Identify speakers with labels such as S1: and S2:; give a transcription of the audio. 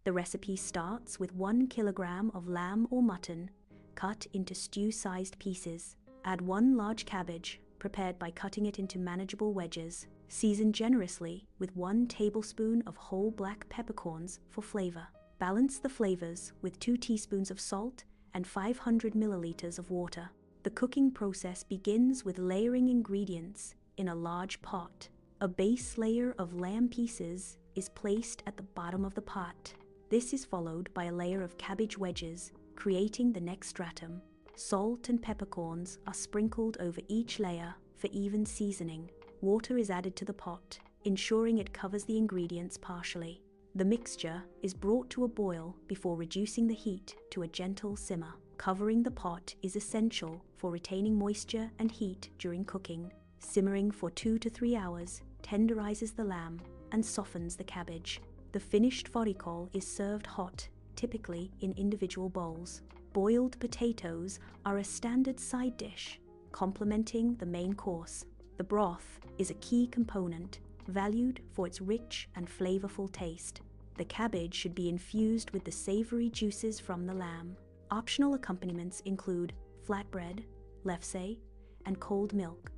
S1: The recipe starts with 1 kilogram of lamb or mutton, cut into stew-sized pieces. Add 1 large cabbage, prepared by cutting it into manageable wedges. Season generously with 1 tablespoon of whole black peppercorns for flavor. Balance the flavors with 2 teaspoons of salt and 500 milliliters of water. The cooking process begins with layering ingredients in a large pot. A base layer of lamb pieces is placed at the bottom of the pot. This is followed by a layer of cabbage wedges, creating the next stratum. Salt and peppercorns are sprinkled over each layer for even seasoning. Water is added to the pot, ensuring it covers the ingredients partially. The mixture is brought to a boil before reducing the heat to a gentle simmer. Covering the pot is essential for retaining moisture and heat during cooking. Simmering for 2 to 3 hours tenderizes the lamb and softens the cabbage. The finished fårikål is served hot, typically in individual bowls. Boiled potatoes are a standard side dish, complementing the main course. The broth is a key component, valued for its rich and flavorful taste. The cabbage should be infused with the savory juices from the lamb. Optional accompaniments include flatbread, lefse, and cold milk.